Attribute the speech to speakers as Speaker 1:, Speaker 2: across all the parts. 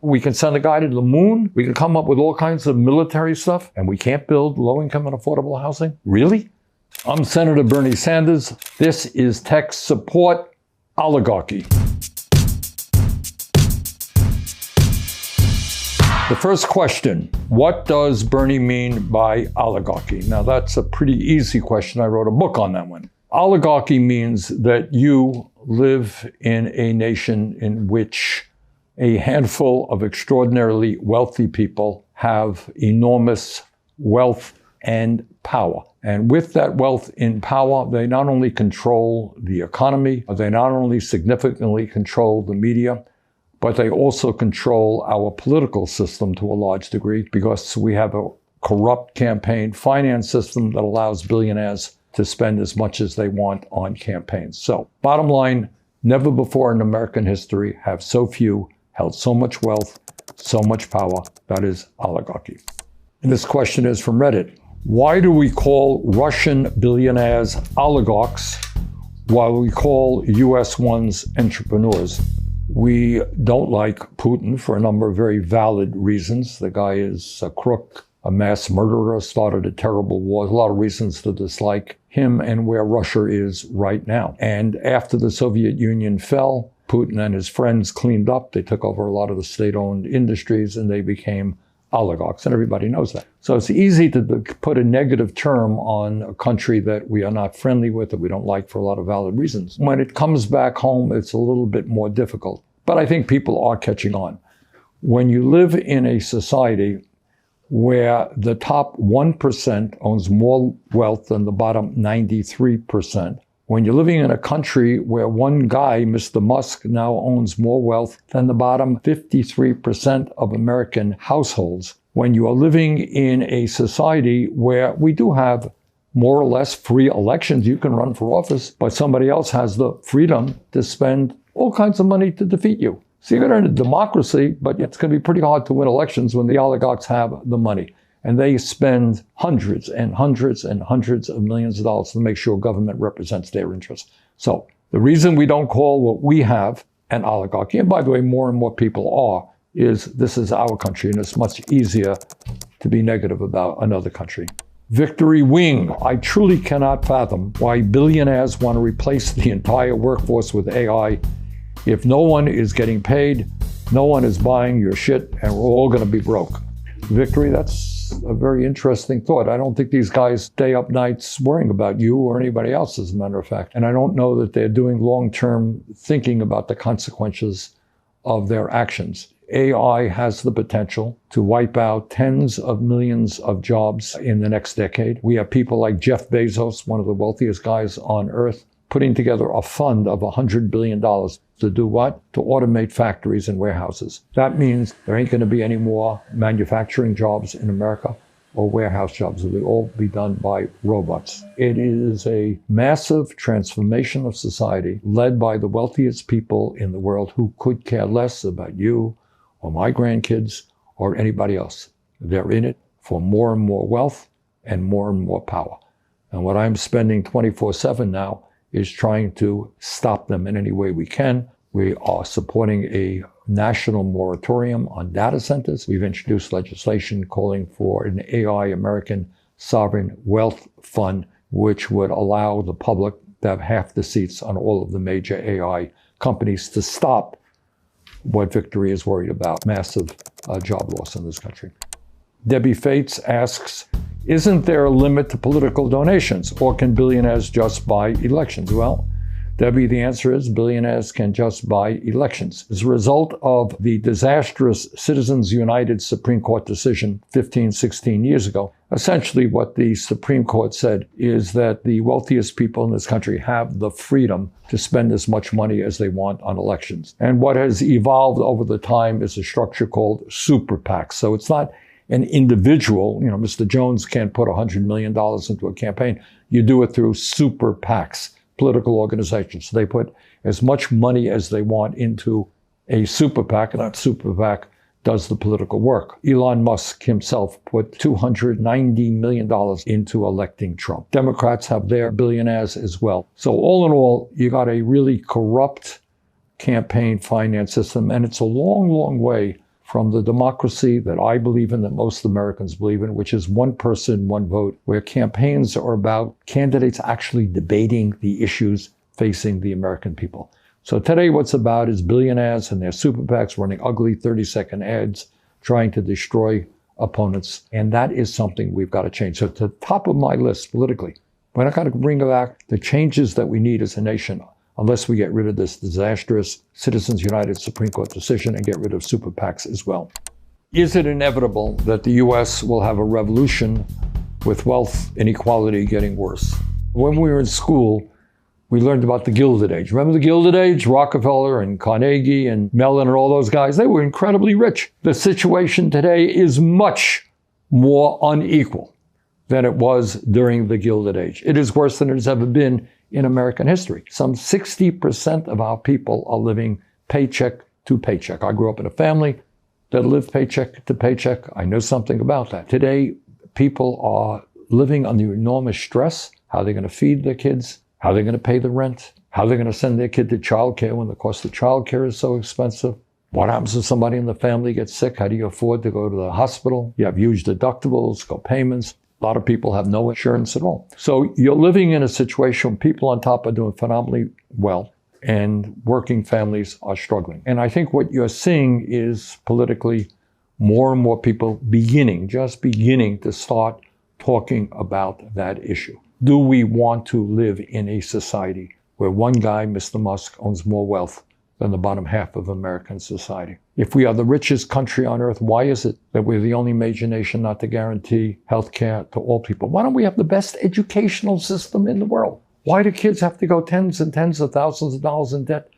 Speaker 1: We can send a guy to the moon. We can come up with all kinds of military stuff, and we can't build low-income and affordable housing? Really? I'm Senator Bernie Sanders. This is Tech Support Oligarchy. The first question, what does Bernie mean by oligarchy? Now, that's a pretty easy question. I wrote a book on that one. Oligarchy means that you live in a nation in which a handful of extraordinarily wealthy people have enormous wealth and power. And with that wealth and power, they not only control the economy, they not only significantly control the media, but they also control our political system to a large degree because we have a corrupt campaign finance system that allows billionaires to spend as much as they want on campaigns. So, bottom line, never before in American history have so few held so much wealth, so much power. That is oligarchy. And this question is from Reddit. Why do we call Russian billionaires oligarchs while we call US ones entrepreneurs? We don't like Putin for a number of very valid reasons. The guy is a crook, a mass murderer, started a terrible war. There's a lot of reasons to dislike him and where Russia is right now. And after the Soviet Union fell, Putin and his friends cleaned up. They took over a lot of the state-owned industries and they became oligarchs, and everybody knows that. So it's easy to put a negative term on a country that we are not friendly with, that we don't like for a lot of valid reasons. When it comes back home, it's a little bit more difficult. But I think people are catching on. When you live in a society where the top 1% owns more wealth than the bottom 93%, when you're living in a country where one guy, Mr. Musk, now owns more wealth than the bottom 53% of American households, when you are living in a society where we do have more or less free elections, you can run for office, but somebody else has the freedom to spend all kinds of money to defeat you. So you're going to have a democracy, but it's going to be pretty hard to win elections when the oligarchs have the money. And they spend hundreds and hundreds and hundreds of millions of dollars to make sure government represents their interests. So the reason we don't call what we have an oligarchy, and by the way, more and more people are, is this is our country, and it's much easier to be negative about another country. Victory Wing. I truly cannot fathom why billionaires want to replace the entire workforce with AI. If no one is getting paid, no one is buying your shit, and we're all going to be broke. Victory, that's a very interesting thought. I don't think these guys stay up nights worrying about you or anybody else, as a matter of fact. And I don't know that they're doing long-term thinking about the consequences of their actions. AI has the potential to wipe out tens of millions of jobs in the next decade. We have people like Jeff Bezos, one of the wealthiest guys on earth, putting together a fund of $100 billion to do what? To automate factories and warehouses. That means there ain't going to be any more manufacturing jobs in America or warehouse jobs. They'll all be done by robots. It is a massive transformation of society led by the wealthiest people in the world who could care less about you or my grandkids or anybody else. They're in it for more and more wealth and more power. And what I'm spending 24/7 now is trying to stop them in any way we can. We are supporting a national moratorium on data centers. We've introduced legislation calling for an AI American Sovereign Wealth Fund, which would allow the public to have half the seats on all of the major AI companies to stop what Victory is worried about, massive job loss in this country. Debbie Fates asks, isn't there a limit to political donations, or can billionaires just buy elections? Well, Debbie, the answer is billionaires can just buy elections. As a result of the disastrous Citizens United Supreme Court decision 15, 16 years ago, essentially what the Supreme Court said is that the wealthiest people in this country have the freedom to spend as much money as they want on elections. And what has evolved over the time is a structure called super PACs. So it's not an individual, Mr. Jones can't put $100 million into a campaign. You do it through super PACs, political organizations. So they put as much money as they want into a super PAC, and that super PAC does the political work. Elon Musk himself put $290 million into electing Trump. Democrats have their billionaires as well. So all in all, you got a really corrupt campaign finance system, and it's a long, long way from the democracy that I believe in, that most Americans believe in, which is one person, one vote, where campaigns are about candidates actually debating the issues facing the American people. So today what's about is billionaires and their super PACs running ugly 30-second ads, trying to destroy opponents. And that is something we've got to change. So at the top of my list politically, we're not going to bring back the changes that we need as a nation unless we get rid of this disastrous Citizens United Supreme Court decision and get rid of super PACs as well. Is it inevitable that the U.S. will have a revolution with wealth inequality getting worse? When we were in school, we learned about the Gilded Age. Remember the Gilded Age? Rockefeller and Carnegie and Mellon and all those guys, they were incredibly rich. The situation today is much more unequal than it was during the Gilded Age. It is worse than it has ever been in American history. Some 60% of our people are living paycheck to paycheck. I grew up in a family that lived paycheck to paycheck. I know something about that. Today, people are living under enormous stress. How are they going to feed their kids? How are they going to pay the rent? How are they going to send their kid to childcare when the cost of childcare is so expensive? What happens if somebody in the family gets sick? How do you afford to go to the hospital? You have huge deductibles, co-payments. A lot of people have no insurance at all. So you're living in a situation where people on top are doing phenomenally well and working families are struggling. And I think what you're seeing is politically more and more people just beginning to start talking about that issue. Do we want to live in a society where one guy, Mr. Musk, owns more wealth than the bottom half of American society? If we are the richest country on earth, why is it that we're the only major nation not to guarantee health care to all people? Why don't we have the best educational system in the world? Why do kids have to go tens and tens of thousands of dollars in debt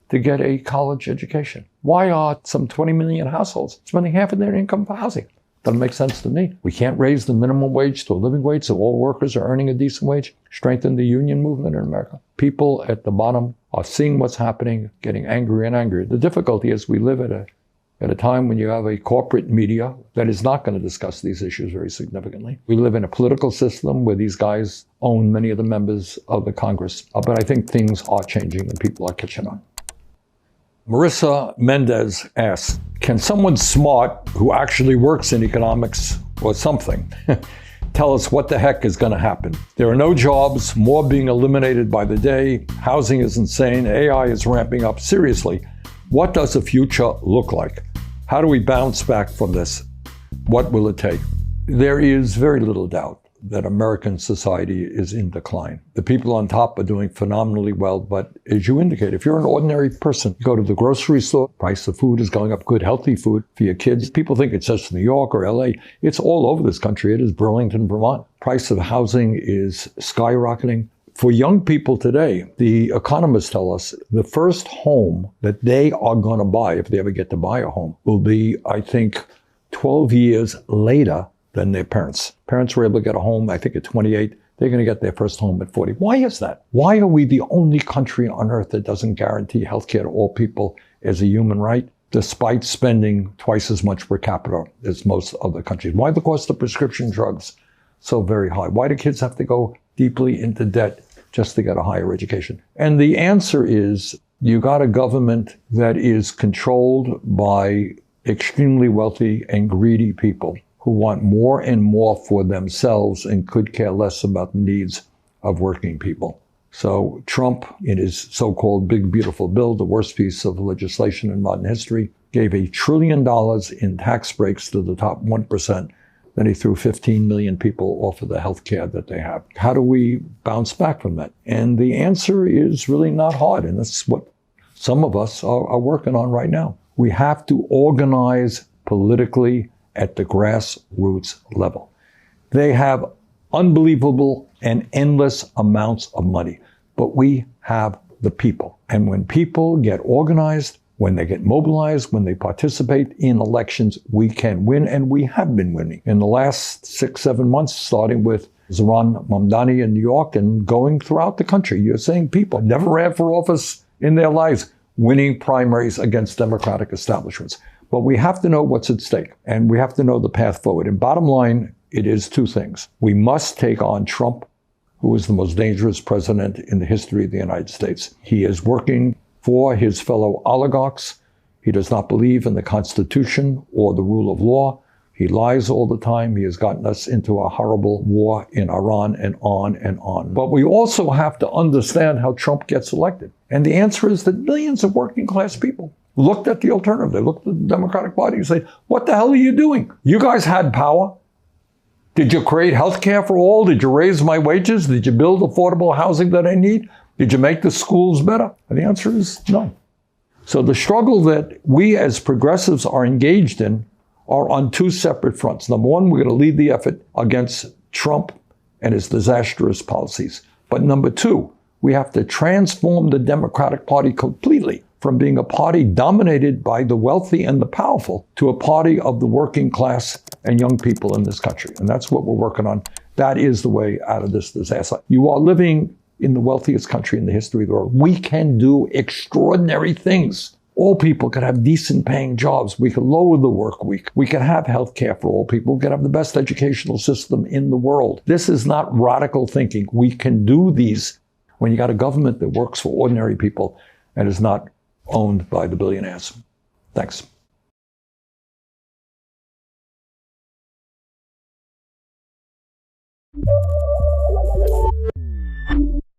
Speaker 1: to get a college education? Why are some 20 million households spending half of their income for housing? Doesn't make sense to me. We can't raise the minimum wage to a living wage so all workers are earning a decent wage. Strengthen the union movement in America. People at the bottom are seeing what's happening, getting angrier and angrier. The difficulty is we live at a time when you have a corporate media that is not going to discuss these issues very significantly. We live in a political system where these guys own many of the members of the Congress. But I think things are changing and people are catching on. Marissa Mendez asks, can someone smart who actually works in economics or something tell us what the heck is going to happen? There are no jobs, more being eliminated by the day, housing is insane, AI is ramping up. Seriously, what does the future look like? How do we bounce back from this? What will it take? There is very little doubt that American society is in decline. The people on top are doing phenomenally well, but as you indicate, if you're an ordinary person, you go to the grocery store, price of food is going up, good, healthy food for your kids. People think it's just New York or LA. It's all over this country. It is Burlington, Vermont. Price of housing is skyrocketing. For young people today, the economists tell us the first home that they are going to buy, if they ever get to buy a home, will be, I think, 12 years later than their parents. Parents were able to get a home, I think, at 28. They're going to get their first home at 40. Why is that? Why are we the only country on earth that doesn't guarantee health care to all people as a human right, despite spending twice as much per capita as most other countries? Why the cost of prescription drugs so very high? Why do kids have to go deeply into debt just to get a higher education? And the answer is you got a government that is controlled by extremely wealthy and greedy people who want more and more for themselves and could care less about the needs of working people. So Trump, in his so-called big, beautiful bill, the worst piece of legislation in modern history, gave $1 trillion in tax breaks to the top 1%. Then he threw 15 million people off of the health care that they have. How do we bounce back from that? And the answer is really not hard. And that's what some of us are working on right now. We have to organize politically at the grassroots level. They have unbelievable and endless amounts of money, but we have the people. And when people get organized, when they get mobilized, when they participate in elections, we can win, and we have been winning. In the last 6-7 months, starting with Zohran Mamdani in New York and going throughout the country, you're seeing people never ran for office in their lives, winning primaries against Democratic establishments. But we have to know what's at stake, and we have to know the path forward. And bottom line, it is two things. We must take on Trump, who is the most dangerous president in the history of the United States. He is working for his fellow oligarchs. He does not believe in the Constitution or the rule of law. He lies all the time. He has gotten us into a horrible war in Iran and on and on. But we also have to understand how Trump gets elected. And the answer is that millions of working class people looked at the alternative. They looked at the Democratic Party and said, what the hell are you doing? You guys had power. Did you create health care for all? Did you raise my wages? Did you build affordable housing that I need? Did you make the schools better? And the answer is no. So the struggle that we as progressives are engaged in are on two separate fronts. Number one, we're going to lead the effort against Trump and his disastrous policies. But number two, we have to transform the Democratic Party completely from being a party dominated by the wealthy and the powerful to a party of the working class and young people in this country. And that's what we're working on. That is the way out of this disaster. You are living in the wealthiest country in the history of the world. We can do extraordinary things. All people can have decent paying jobs. We can lower the work week. We can have health care for all people. We can have the best educational system in the world. This is not radical thinking. We can do these when you got a government that works for ordinary people and is not owned by the billionaires. Thanks.